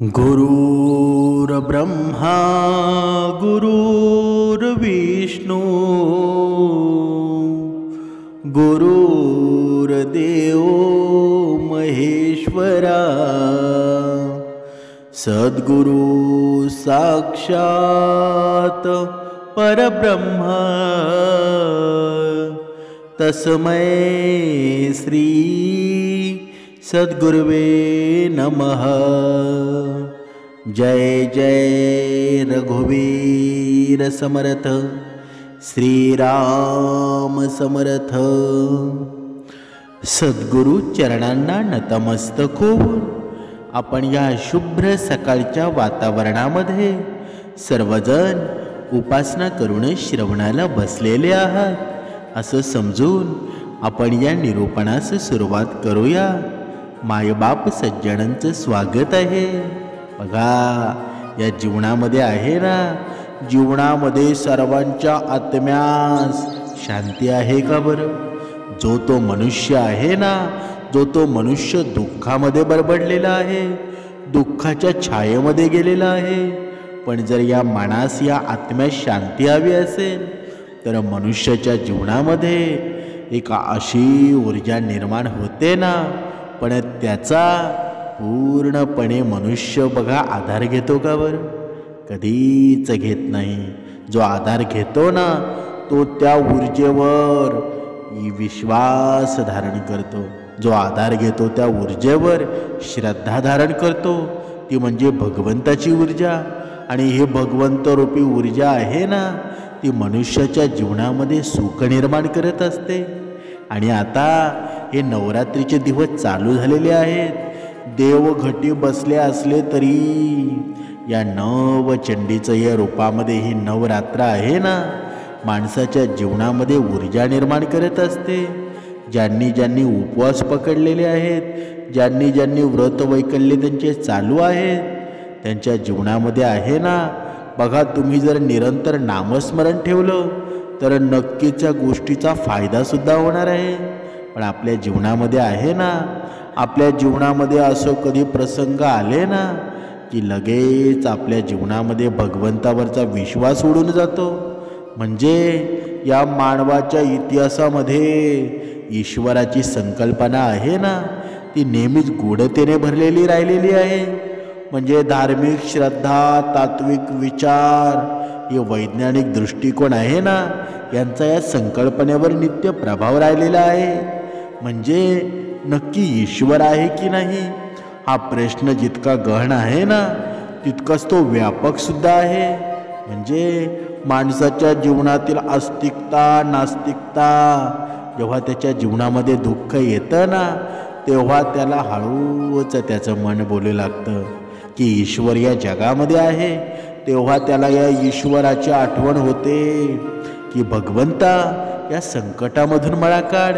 गुरुर्ब्रह्मा गुरुर्विष्णू गुरुर्देव महेश्वरा सद्गुरु साक्षात परब्रह्मा तस्मै श्री सद्गुरुवे नमः। जय जय रघुवीर समर्थ श्रीराम समर्थ। सद्गुरु चरणांना नतमस्तक होऊन आपण या शुभ्र सकाळच्या वातावरणामध्ये सर्वजण उपासना करून श्रवणाला बसलेले आहात असं समजून आपण या निरूपणास सुरुवात करूया। मायबाप सज्जनांचं स्वागत आहे। बघा, या जीवनामध्ये आहे ना, जीवनामध्ये सर्वांच्या आत्म्यास शांती आहे का बरं? जो तो मनुष्य आहे ना, जो तो मनुष्य दुःखामध्ये बरबडलेला आहे, दुःखाच्या छायेमध्ये गेलेला आहे। पण जर या मनास या आत्म्यास शांती हवी असेल तर मनुष्याच्या जीवनामध्ये एक अशी ऊर्जा निर्माण होते ना, पण त्याचा पूर्णपणे मनुष्य बघा आधार घेतो का बरं? कधीच घेत नाही। जो आधार घेतो ना तो त्या ऊर्जेवर विश्वास धारण करतो। जो आधार घेतो त्या ऊर्जेवर श्रद्धा धारण करतो, ती म्हणजे भगवंताची ऊर्जा। आणि हे भगवंत रूपी ऊर्जा आहे ना, ती मनुष्याच्या जीवनामध्ये सुख निर्माण करत असते। आणि आता हे नवरात्रीचे दिवस चालू झालेले आहेत। देव घटी बसले असले तरी या नवचंडीचं या रूपामध्ये ही नवरात्र आहे ना, माणसाच्या जीवनामध्ये ऊर्जा निर्माण करत असते। ज्यांनी ज्यांनी उपवास पकडलेले आहेत, ज्यांनी ज्यांनी व्रत वैकल्य त्यांचे चालू आहेत, त्यांच्या जीवनामध्ये आहे ना, बघा तुम्ही जर निरंतर नामस्मरण ठेवलं तर नक्कीच या गोष्टीचा फायदासुद्धा होणार आहे। पण आपल्या जीवनामध्ये आहे ना, आपल्या जीवनामध्ये असं कधी प्रसंग आले ना की लगेच आपल्या जीवनामध्ये भगवंतावरचा विश्वास उडून जातो। म्हणजे या मानवाच्या इतिहासामध्ये ईश्वराची संकल्पना आहे ना, ती नेहमीच गूढतेने भरलेली राहिलेली आहे। म्हणजे धार्मिक श्रद्धा, तात्विक विचार, हे वैज्ञानिक दृष्टिकोन आहे ना, यांचा या संकल्पनेवर नित्य प्रभाव राहिलेला आहे। म्हणजे नक्की ईश्वर आहे की नाही हा प्रश्न जितका गहन आहे ना, तितकाच तो व्यापक सुद्धा आहे। म्हणजे माणसाच्या जीवनातील आस्तिकता, नास्तिकता, जेव्हा त्याच्या जीवनामध्ये दुःख येतं ना, तेव्हा त्याला हळूच त्याचं मन बोलू लागतं की ईश्वर या जगामध्ये आहे। तेव्हा त्याला या ईश्वराची आठवण होते की भगवंता या संकटामधून मला काढ।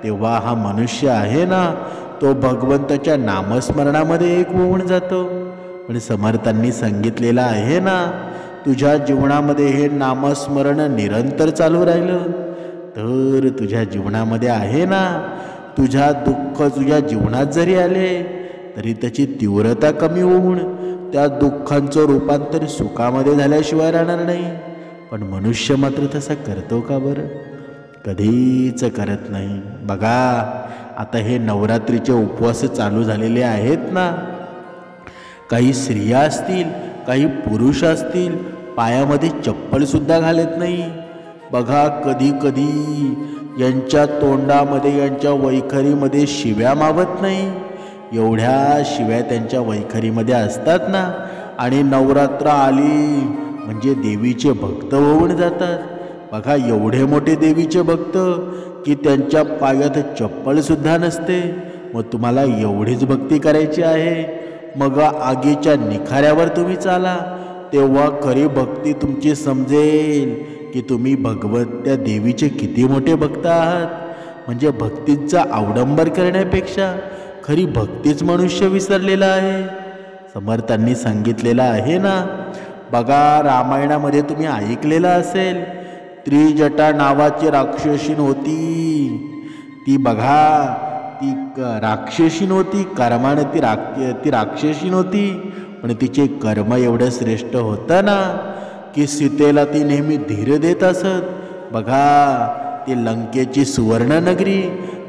तेव्हा हा मनुष्य आहे ना, तो भगवंताच्या नामस्मरणामध्ये एक होऊन जातो। पण समर्थांनी सांगितलेलं आहे ना, तुझ्या जीवनामध्ये हे नामस्मरण निरंतर चालू राहिलं तर तुझ्या जीवनामध्ये आहे ना, तुझ्या दुःख तुझ्या जीवनात जरी आले तरी त्याची तीव्रता कमी होऊन त्या दुःखांचं रूपांतर सुखामध्ये झाल्याशिवाय राहणार नाही। पण मनुष्य मात्र तसा करतो का बरं? कधीच करत नाही। बघा, आता हे नवरात्रीचे उपवास चालू झालेले आहेत ना, काही स्त्रिया असतील, काही पुरुष असतील, पायामध्ये चप्पलसुद्धा घालत नाही। बघा, कधी कधी यांच्या तोंडामध्ये, यांच्या वैखरीमध्ये शिव्या मावत नाही, एवढ्या शिव्या त्यांच्या वैखरीमध्ये असतात ना। आणि नवरात्र आली म्हणजे देवीचे भक्त होऊन जातात। बघा, एवढे मोठे देवीचे भक्त की त्यांच्या पायात चप्पलसुद्धा नसते। मग तुम्हाला एवढीच भक्ती करायची आहे, मग आगीच्या निखाऱ्यावर तुम्ही चाला, तेव्हा खरी भक्ती तुमची समजेल की तुम्ही भगवंत्या देवीचे किती मोठे भक्त आहात। म्हणजे भक्तीचा अवडंबर करण्यापेक्षा खरी भक्तीच मनुष्य विसरलेला आहे। समर्थांनी सांगितलेलं आहे ना, बघा रामायणामध्ये तुम्ही ऐकलेलं असेल, त्रिजटा नावाची राक्षसीन होती, ती बघा ती राक्षसीन होती, कर्माने ती राक्षसीन होती, पण तिचे कर्म एवढं श्रेष्ठ होतं ना की सीतेला ती नेहमी धीर देत असत. बघा, ती लंकेची सुवर्णनगरी,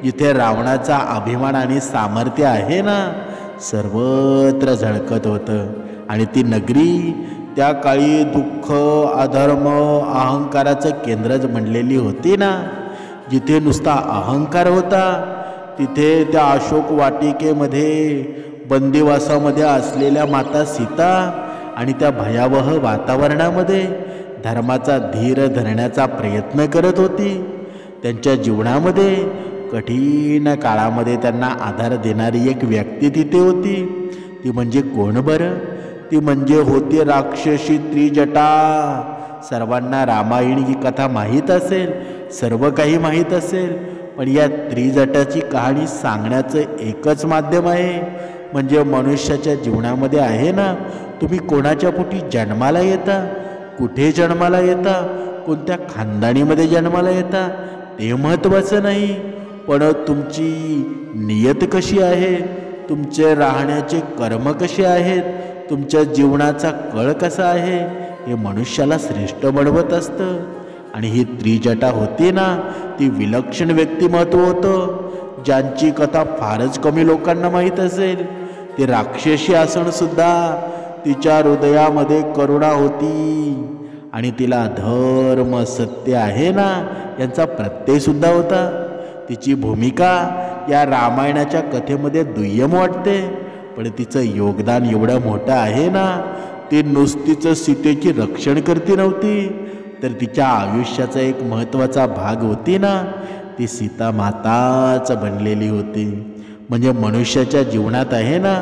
जिथे रावणाचा अभिमान आणि सामर्थ्य आहे ना, सर्वत्र झळकत होतं. आणि ती नगरी त्या काळी दुःख, अधर्म, अहंकाराचं केंद्रच बनलेली होती ना. जिथे नुसता अहंकार होता, तिथे त्या अशोक वाटिकेमध्ये बंदिवासामध्ये असलेल्या माता सीता आणि त्या भयावह वातावरणामध्ये धर्माचा धीर धरण्याचा प्रयत्न करत होती. त्यांच्या जीवनामध्ये कठीण काळामध्ये त्यांना आधार देणारी एक व्यक्ती तिथे होती. ती म्हणजे कोण बरं? ती म्हणजे होती राक्षसी त्रिजटा. सर्वांना रामायण ही कथा माहीत असेल, सर्व काही माहीत असेल, पण या त्रिजटाची कहाणी सांगण्याचं एकच माध्यम आहे, म्हणजे मनुष्याच्या जीवनामध्ये आहे ना. तुम्ही कोणाच्या पोटी जन्माला येता, कुठे जन्माला येता, कोणत्या खानदानीमध्ये जन्माला येता, ते महत्त्वाचं नाही, पण तुमची नियत कशी आहे, तुमचे राहण्याचे कर्म कसे आहेत, तुमच्या जीवनाचा कळ कसा आहे, हे मनुष्याला श्रेष्ठ बनवत असतं. आणि ही त्रिजटा होती ना, ती विलक्षण व्यक्तिमत्व होतं, ज्यांची कथा फारच कमी लोकांना माहीत असेल. ती राक्षसी असूनसुद्धा तिच्या हृदयामध्ये करुणा होती आणि तिला धर्म, सत्य आहे ना, यांचा प्रत्ययसुद्धा होता. तिची भूमिका या रामायणाच्या कथेमध्ये दुय्यम वाटते, पण तिचं योगदान एवढं मोठं आहे ना. ती नुसतीच सीतेची रक्षण करती नव्हती, तर तिच्या आयुष्याचा एक महत्त्वाचा भाग होती ना, ती सीता माताच बनलेली होती. म्हणजे मनुष्याच्या जीवनात आहे ना,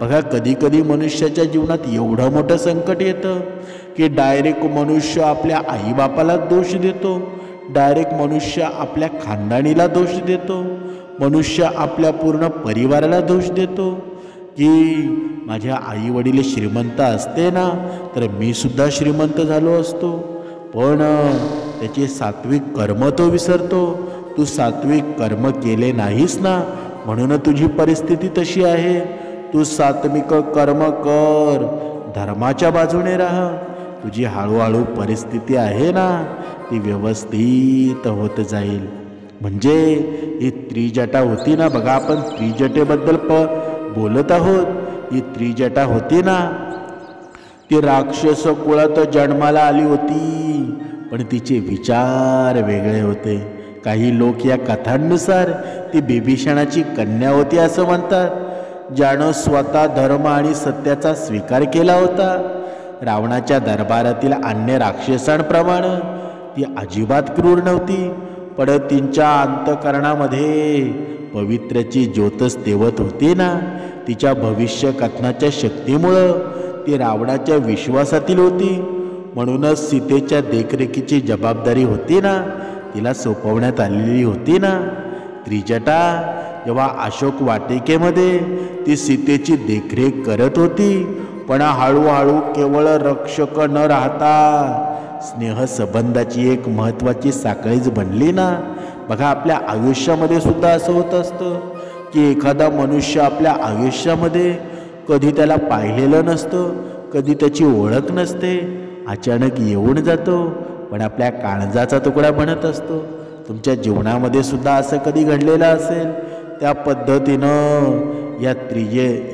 बघा, कधी कधी मनुष्याच्या जीवनात एवढं मोठं संकट येतं की डायरेक्ट मनुष्य आपल्या आईबापाला दोष देतो, डायरेक्ट मनुष्य आपल्या खानदानीला दोष देतो, मनुष्य आपल्या पूर्ण परिवाराला दोष देतो की माझ्या आई वडील श्रीमंत असते ना, तर मी सुद्धा श्रीमंत झालो असतो. पण त्याचे सात्विक कर्म तो विसरतो. तू सात्विक कर्म केले नाहीस ना, म्हणून तुझी परिस्थिती तशी आहे. तू सात्विक कर्म कर, धर्माच्या बाजूने राहा, तुझी हळूहळू परिस्थिती आहे ना, ती व्यवस्थित होत जाईल. म्हणजे ही त्रिजटा होती ना, बघा, आपण त्रिजटेबद्दल बोलत आहोत. ही त्रिजटा होती ना, ती राक्षस कुळात जन्माला आली होती, पण तिचे विचार वेगळे होते. काही लोक या कथांनुसार ती बिभीषणाची कन्या होती असं म्हणतात, ज्यानं स्वतः धर्म आणि सत्याचा स्वीकार केला होता. रावणाच्या दरबारातील अन्य राक्षसांप्रमाणे ती अजिबात क्रूर नव्हती, पण तिच्या अंतःकरणामध्ये पवित्रची ज्योतच तेवत होती ना. तिच्या भविष्य कथनाच्या शक्तीमुळं ती रावणाच्या विश्वासातील होती. म्हणूनच सीतेच्या देखरेखीची जबाबदारी होती ना, तिला सोपवण्यात आलेली होती ना. त्रिजटा जेव्हा अशोक वाटिकेमध्ये ती सीतेची देखरेख करत होती, पण हळूहळू केवळ रक्षक न राहता स्नेहसंबंधाची एक महत्त्वाची साखळीच बनली ना. बघा, आपल्या आयुष्यामध्ये सुद्धा असं होत असतं की एखादा मनुष्य आपल्या आयुष्यामध्ये कधी त्याला पाहिलेलं नसतं, कधी त्याची ओळख नसते, अचानक येऊन जातो, पण आपल्या काळजाचा तुकडा बनत असतो. तुमच्या जीवनामध्ये सुद्धा असं कधी घडलेलं असेल. त्या पद्धतीनं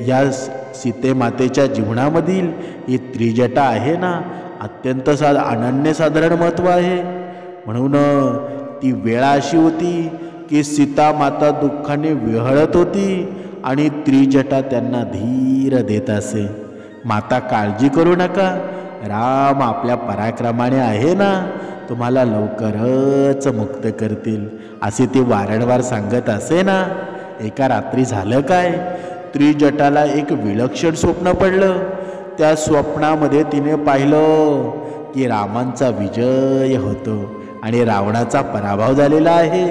या सीतेमातेच्या जीवनामधील ही त्रिजटा आहे ना, अत्यंत अनन्यसाधारण महत्त्व आहे. म्हणून ती वेळ अशी होती की सीता माता दुःखाने विहळत होती आणि त्रिजटा त्यांना धीर देत असे. माता, काळजी करू नका, राम आपल्या पराक्रमाने आहे ना, तुम्हाला लवकरच मुक्त करतील, असे ते वारंवार सांगत असे ना. एका रात्री झालं काय, त्रिजटाला एक विलक्षण स्वप्न पडलं. त्या स्वप्नामध्ये तिने पाहिलं की रामांचा विजय होतो आणि रावणाचा पराभव झालेला आहे.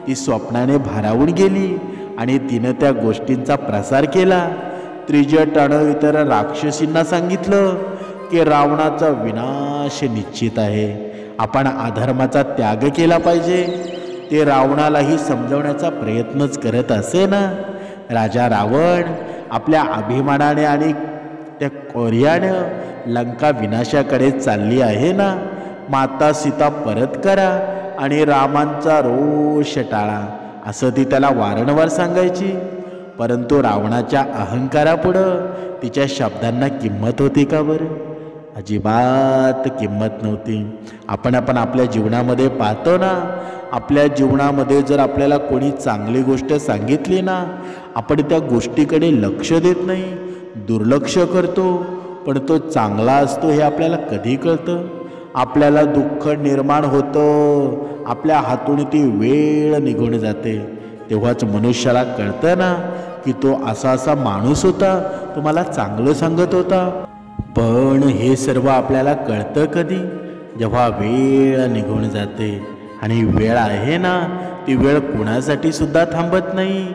ती स्वप्नाने भारावून गेली आणि तिनं त्या गोष्टींचा प्रसार केला. त्रिजटानं इतर राक्षसींना सांगितलं की रावणाचा विनाश निश्चित आहे, आपण अधर्माचा त्याग केला पाहिजे. ते रावणालाही समजवण्याचा प्रयत्नच करत असे ना. राजा रावण आपल्या अभिमानाने आणि त्या कोर्यानं लंका विनाशाकडे चालली आहे ना, माता सीता परत करा आणि रामांचा रोष टाळा, असं ती त्याला वारंवार सांगायची. परंतु रावणाच्या अहंकारापुढं तिच्या शब्दांना किंमत होती का बरं? अजिबात किंमत नव्हती. आपण आपल्या जीवनामध्ये पाहतो ना, आपल्या जीवनामध्ये जर आपल्याला कोणी चांगली गोष्ट सांगितली ना, आपण त्या गोष्टीकडे लक्ष देत नाही, दुर्लक्ष करतो. पण तो चांगला असतो हे आपल्याला कधी कळतं? आपल्याला दुःख निर्माण होतं, आपल्या हातून ती वेळ निघून जाते, तेव्हाच मनुष्याला कळतं ना की तो असा माणूस होता, तुम्हाला चांगलं सांगत होता. पण हे सर्व आपल्याला कळतं कधी? जेव्हा वेळ निघून जाते. आणि वेळ आहे ना, ती वेळ कुणासाठी सुद्धा थांबत नाही.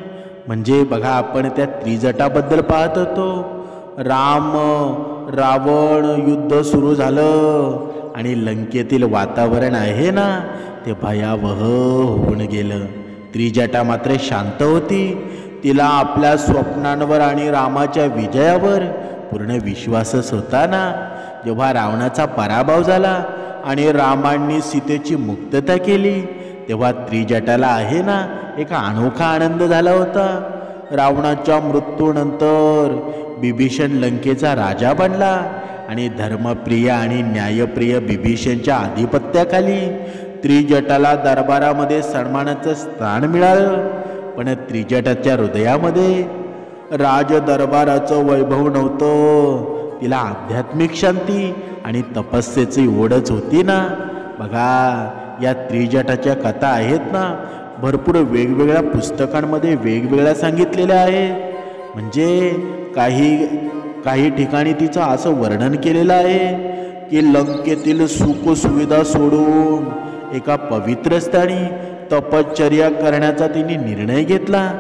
म्हणजे बघा, आपण त्या त्रिजटाबद्दल पाहत होतो. राम रावण युद्ध सुरू झालं आणि लंकेतील वातावरण आहे ना, ते भयावह होऊन गेलं. त्रिजटा मात्र शांत होती. तिला आपल्या स्वप्नांवर आणि रामाच्या विजयावर पूर्ण विश्वासच होता ना. जेव्हा रावणाचा पराभव झाला आणि रामांनी सीतेची मुक्तता केली, तेव्हा त्रिजटाला आहे ना एक अनोखा आनंद झाला होता. रावणाच्या मृत्यूनंतर बिभीषण लंकेचा राजा बनला आणि धर्मप्रिय आणि न्यायप्रिय बिभीषणच्या आधिपत्याखाली त्रिजटाला दरबारामध्ये सन्मानाचं स्थान मिळालं. पण त्रिजटाच्या हृदयामध्ये राजदरबाराचं वैभव नव्हतं. तिला आध्यात्मिक शांती आणि तपस्येची ओढच होती ना. बघा, या त्रिजटाच्या कथा आहेत ना, भरपूर वेगवेगळ्या पुस्तकांमध्ये वेगवेगळ्या सांगितलेल्या आहेत. म्हणजे काही ठिकाणी तिचं असं वर्णन केलेलं आहे की लंकेतील सुखसुविधा सोडून एका पवित्र स्थानी तपश्चर्या करण्याचा तिने निर्णय घेतला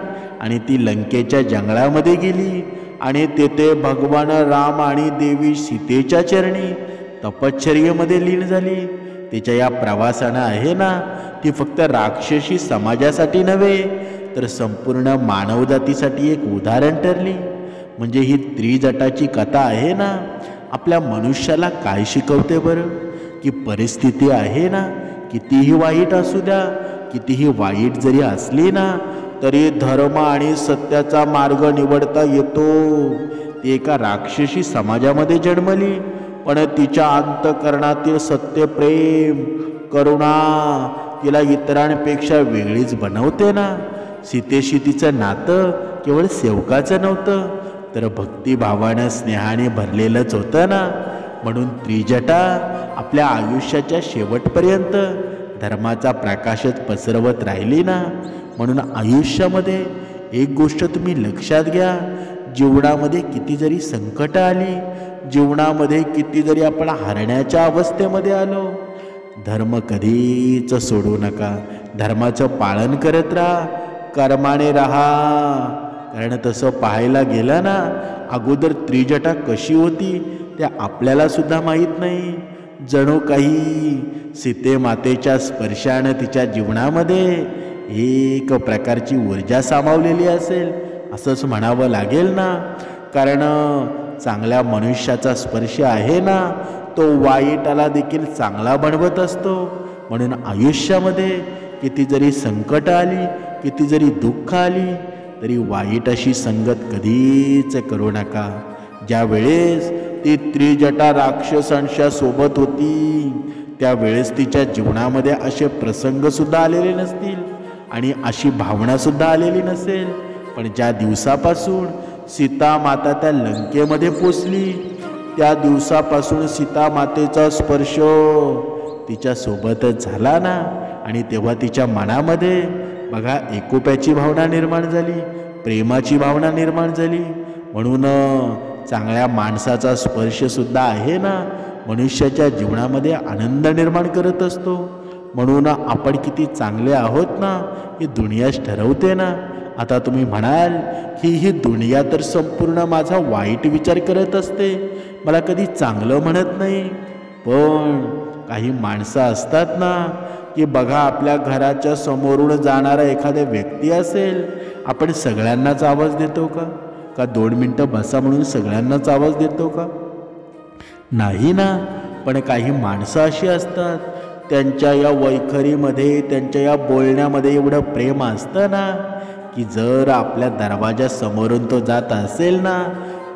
आणि ती लंकेच्या जंगलामध्ये गेली आणि तेथे भगवान राम आणि देवी सीतेच्या चरणी तपश्चर्येमध्ये लीन झाली. तिच्या या प्रवासानं आहे ना, ती फक्त राक्षसी समाजासाठी नव्हे तर संपूर्ण मानवजातीसाठी एक उदाहरण ठरली. म्हणजे ही त्रिजटाची कथा आहे ना, आपल्या मनुष्याला काय शिकवते बरं? की परिस्थिती आहे ना, कितीही वाईट असू द्या, कितीही वाईट जरी असली ना, तरी धर्म आणि सत्याचा मार्ग निवडता येतो. ती एका राक्षसी समाजामध्ये जन्मली, पण तिच्या अंतःकरणातील सत्य, प्रेम, करुणा तिला इतरांपेक्षा वेगळीच बनवते ना. सीतेशी तिचं नातं केवळ सेवकाचं नव्हतं, तर भक्तिभावानं स्नेहाने भरलेलंच होतं ना. म्हणून त्रिजटा आपल्या आयुष्याच्या शेवटपर्यंत धर्माचा प्रकाशच पसरवत राहिली ना. म्हणून आयुष्यामध्ये एक गोष्ट तुम्ही लक्षात घ्या, जीवनामध्ये किती जरी संकट आली, जीवनामध्ये किती जरी आपण हरण्याच्या अवस्थेमध्ये आलो, धर्म कधीच सोडू नका. धर्माचं पालन करत राहा, कर्माने राहा. कारण तसं पाहायला गेलं ना, अगोदर त्रिजटा कशी होती ते आपल्याला सुद्धा माहीत नाही. जणू काही सीते मातेच्या स्पर्शानं तिच्या जीवनामध्ये एक प्रकारची ऊर्जा सामावलेली असेल, असंच म्हणावं लागेल ना. कारण चांगल्या मनुष्याचा स्पर्श आहे ना, तो वाईटाला देखील चांगला बनवत असतो. म्हणून आयुष्यामध्ये किती जरी संकट आली, किती जरी दुःख आली, तरी वाईट अशी संगत कधीच करू नका. ज्या वेळेस ती त्रिजटा राक्षसांच्या सोबत होती, त्यावेळेस तिच्या जीवनामध्ये असे प्रसंगसुद्धा आलेले नसतील आणि अशी भावनासुद्धा आलेली नसेल. पण ज्या दिवसापासून सीता माता त्या लंकेमध्ये पोचली, त्या दिवसापासून सीता मातेचा स्पर्श तिच्यासोबतच झाला ना. आणि तेव्हा तिच्या मनामध्ये बघा एकोप्याची भावना निर्माण झाली, प्रेमाची भावना निर्माण झाली. म्हणून चांगल्या माणसाचा स्पर्शसुद्धा आहे ना, मनुष्याच्या जीवनामध्ये आनंद निर्माण करत असतो. म्हणून आपण किती चांगले आहोत ना, ही दुनियाच ठरवते ना. आता तुम्ही म्हणाल की ही दुनिया तर संपूर्ण माझा वाईट विचार करत असते, मला कधी चांगलं म्हणत नाही. पण काही माणसं असतात ना की बघा, आपल्या घराच्या समोरून जाणारा एखादा व्यक्ती असेल, आपण सगळ्यांनाच आवाज देतो का? का 2 मिनटं बसा म्हणून सगळ्यांनाच आवाज देतो का? नाही ना. पण काही माणसं अशी असतात, त्यांच्या या वैखरीमध्ये, त्यांच्या या बोलण्यामध्ये एवढं प्रेम असतं ना, की जर आपल्या दरवाजासमोरून तो जात असेल ना,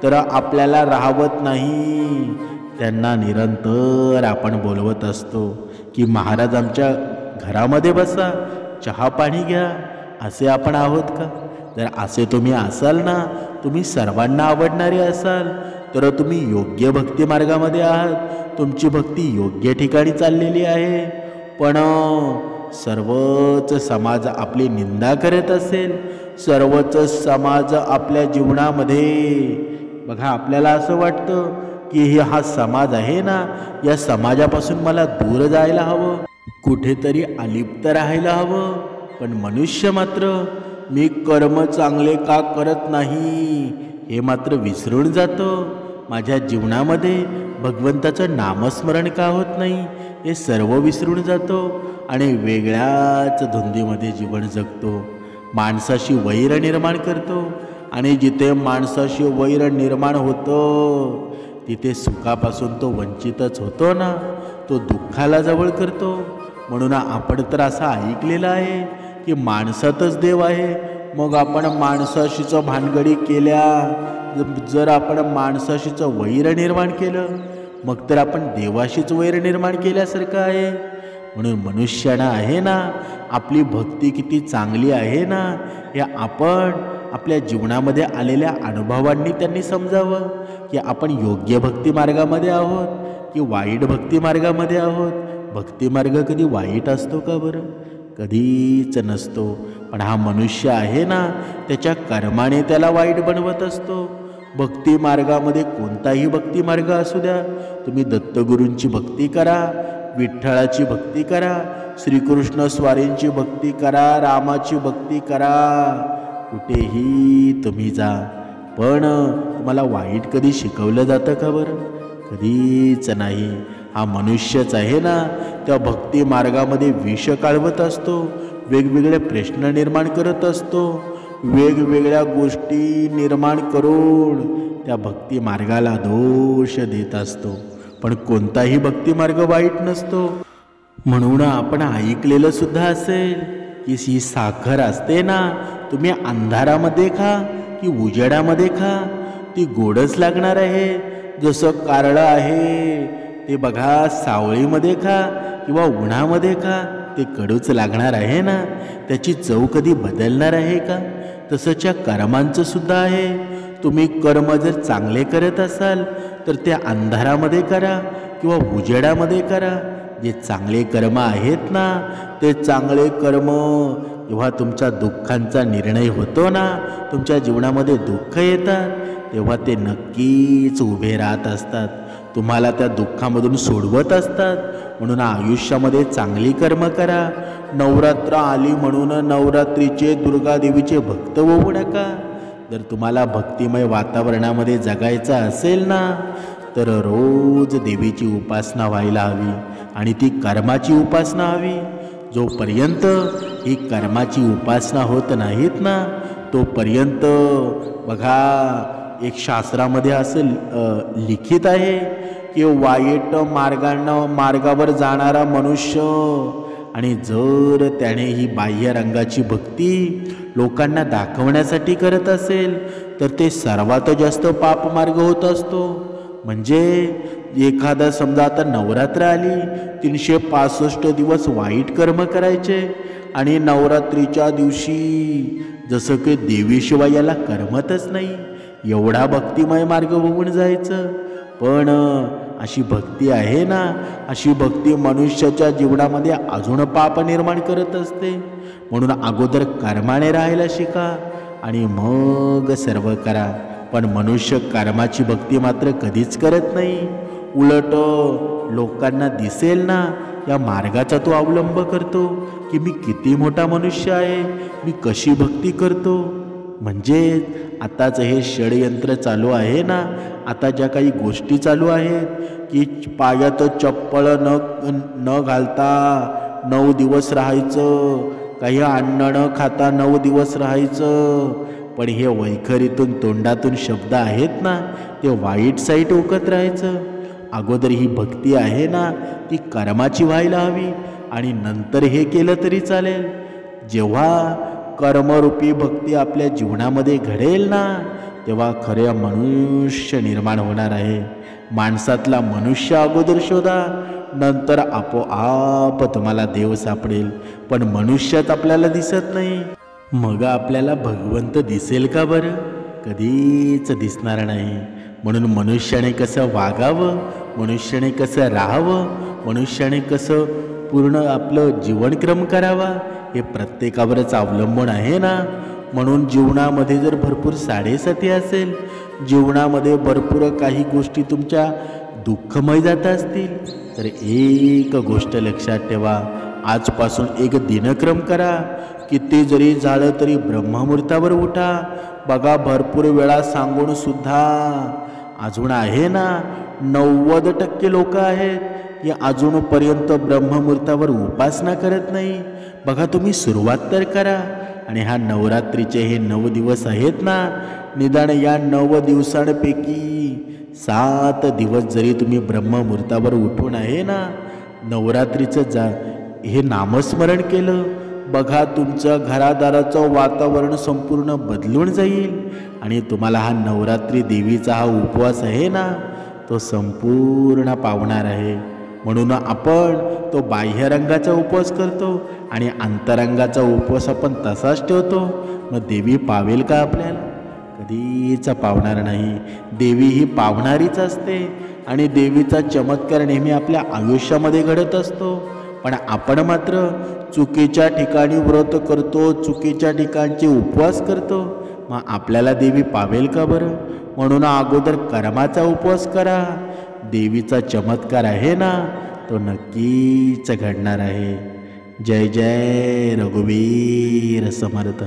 तर आपल्याला राहवत नाही. त्यांना निरंतर आपण बोलवत असतो की महाराज आमच्या घरामध्ये बसा, चहा पाणी घ्या. असे आपण आहोत का? जर असे तुम्ही असाल ना, तुम्ही सर्वांना आवडणारे असाल, तर तुम्ही योग्य भक्ती मार्गामध्ये आहात. तुमची भक्ती योग्य ठिकाणी चाललेली आहे. पण सर्वच समाज आपली निंदा करत असेल, सर्वच समाज आपल्या जीवनामध्ये बघा, आपल्याला असं वाटतं की हा समाज आहे ना, या समाजापासून मला दूर जायला हवं, कुठेतरी अलिप्त राहायला हवं. पण मनुष्य मात्र मी कर्म चांगले का करत नाही हे मात्र विसरून जातो. माझ्या जीवनामध्ये भगवंताचं नामस्मरण का होत नाही हे सर्व विसरून जातो आणि वेगळ्याच धुंदीमध्ये जीवन जगतो. माणसाशी वैर निर्माण करतो आणि जिथे माणसाशी वैर निर्माण होतं तिथे सुखापासून तो वंचितच होतो ना, तो दुःखाला जवळ करतो. म्हणून आपण तर असं ऐकलेलं आहे की माणसातच देव आहे. मग आपण माणसाशीच भानगडी केल्या, जर आपण माणसाशीच वैर निर्माण केलं, मग तर आपण देवाशीच वैर निर्माण केल्यासारखं आहे. म्हणून मनुष्यानं आहे ना, आपली भक्ती किती चांगली आहे ना, हे आपण आपल्या जीवनामध्ये आलेल्या अनुभवांनी त्यांनी समजावं की आपण योग्य भक्ती मार्गामध्ये आहोत की वाईट भक्ती मार्गामध्ये आहोत. भक्ती मार्ग कधी वाईट असतो का बरं? कधीच नसतो. पण हा मनुष्य आहे ना, त्याच्या कर्माने त्याला वाईट बनवत असतो. भक्ती मार्गामध्ये कोणताही भक्ती मार्ग असू द्या, तुम्ही दत्तगुरूंची भक्ती करा, विठ्ठलाची भक्ती करा, श्रीकृष्ण स्वारींची भक्ती करा, रामाची भक्ती करा, कुठेही तुम्ही जा, पण तुम्हाला वाईट कधी शिकवलं जातं का बरं? कधीच नाही. हा मनुष्यच आहे ना, त्या भक्ती मार्गामध्ये विष काढवत असतो, वेगवेगळे प्रश्न निर्माण करत असतो, वेगवेगळ्या गोष्टी निर्माण करून त्या भक्ती मार्गाला दोष देत असतो. पण कोणताही भक्ती मार्ग वाईट नसतो. म्हणून आपण ऐकलेलं सुद्धा असेल की ही साखर असते ना, तुम्ही अंधारामध्ये खा की उजेडामध्ये खा, ती गोडच लागणार आहे. जसं कारळं आहे ते बघा, सावळीमध्ये खा किंवा उन्हामध्ये खा, ते कडूच लागणार आहे ना, त्याची चव कधी बदलणार आहे का? तसंच या कर्मांचं सुद्धा आहे. तुम्ही कर्म जर चांगले करत असाल तर ते अंधारामध्ये करा किंवा उजेडामध्ये करा. जे चांगले कर्म आहेत ना, ते चांगले कर्म जेव्हा तुमच्या दुःखांचा निर्णय होतो ना, तुमच्या जीवनामध्ये दुःख येतात, तेव्हा ते नक्कीच उभे राहत असतात, तुम्हाला त्या दुःखामधून सोडवत असतात. म्हणून आयुष्यामध्ये चांगली कर्म करा. नवरात्र आली म्हणून नवरात्रीचे दुर्गादेवीचे भक्त होऊ नका. जर तुम्हाला भक्तिमय वातावरणामध्ये जगायचं असेल ना, तर रोज देवीची उपासना व्हायला हवी आणि ती कर्माची उपासना हवी. जोपर्यंत ही कर्माची उपासना होत नाहीत ना, तोपर्यंत बघा, एक शास्त्रामध्ये असं लिखित आहे की वाईट मार्गावर जाणारा मनुष्य आणि जर त्याने ही बाह्य रंगाची भक्ती लोकांना दाखवण्यासाठी करत असेल तर ते सर्वात जास्त पाप मार्ग होत असतो. म्हणजे एखादा समजा आता नवरात्र आली, 365 दिवस वाईट कर्म करायचे आणि नवरात्रीच्या दिवशी जसं की देवीशिवाय याला करमतच नाही, एवढा भक्तिमय मार्ग होऊन जायचं. पण अशी भक्ती आहे ना, अशी भक्ती मनुष्याच्या जीवनामध्ये अजून पाप निर्माण करत असते. म्हणून अगोदर कर्माने राहायला शिका आणि मग सर्व करा. पण मनुष्य कर्माची भक्ती मात्र कधीच करत नाही. उलट लोकांना दिसेल ना, या मार्गाचा तो अवलंब करतो की मी किती मोठा मनुष्य आहे, मी कशी भक्ती करतो. म्हणजे आताच हे षडयंत्र चालू आहे ना, आता ज्या काही गोष्टी चालू आहेत की पायात चप्पल न घालता 9 दिवस राहायचं, काही अन्न न खाता 9 दिवस राहायचं, पण हे वैखरीतून तोंडातून शब्द आहेत ना ते वाईट साईट ओकत राहायचं. अगोदर ही भक्ती आहे ना ती कर्माची व्हायला हवी आणि नंतर हे केलं तरी चालेल. जेव्हा कर्मरूपी भक्ती आपल्या जीवनामध्ये घडेल ना तेव्हा खरे मनुष्य निर्माण होणार आहे. माणसातला मनुष्य अगोदर शोधा, नंतर आपोआप तुम्हाला देव सापडेल. पण मनुष्यात आपल्याला दिसत नाही. मग आपल्याला भगवंत दिसेल का बरं? कधीच दिसणार नाही. म्हणून मनुष्याने कसं वागावं, मनुष्याने कसं राहावं, मनुष्याने कसं पूर्ण आपलं जीवनक्रम करावा हे प्रत्येकावरच अवलंबून आहे ना. म्हणून जीवनामध्ये जर भरपूर साडेसाती असेल, जीवनामध्ये भरपूर काही गोष्टी तुमच्या दुःखमय जात असतील तर एक गोष्ट लक्षात ठेवा, आजपासून एक दिनक्रम करा. किती जरी झालं तरी ब्रह्ममुहूर्तावर उठा. बघा भरपूर वेळा सांगून सुद्धा अजून आहे ना 90% लोक आहेत की अजूनपर्यंत ब्रह्ममुहूर्तावर उपासना करत नाही. बघा तुम्ही सुरुवात तर करा. आणि हा नवरात्रीचे हे 9 दिवस आहेत ना, निदान या 9 दिवसांपैकी 7 दिवस जरी तुम्ही ब्रह्ममुहूर्तावर उठून आहे ना नवरात्रीचं हे नामस्मरण केलं, बघा तुमचं घरादाराचं वातावरण संपूर्ण बदलून जाईल. आणि तुम्हाला हा नवरात्री देवीचा हा उपवास आहे ना तो संपूर्ण पावणार आहे. म्हणून आपण तो बाह्य रंगाचा उपवास करतो आणि अंतरंगाचा उपवास आपण तसाच ठेवतो. मग देवी पावेल का आपल्याला? कधीच पावणार नाही. देवी ही पावणारीच असते आणि देवीचा चमत्कार नेहमी आपल्या आयुष्यामध्ये घडत असतो. पण आपण मात्र चुकीच्या ठिकाणी व्रत करतो, चुकीच्या ठिकाणचे उपवास करतो. मग आपल्याला देवी पावेल का बरं? म्हणून अगोदर कर्माचा उपवास करा. देवीचा चमत्कार आहे ना तो नक्कीच घडणार आहे. जय जय रघुवीर समर्थ.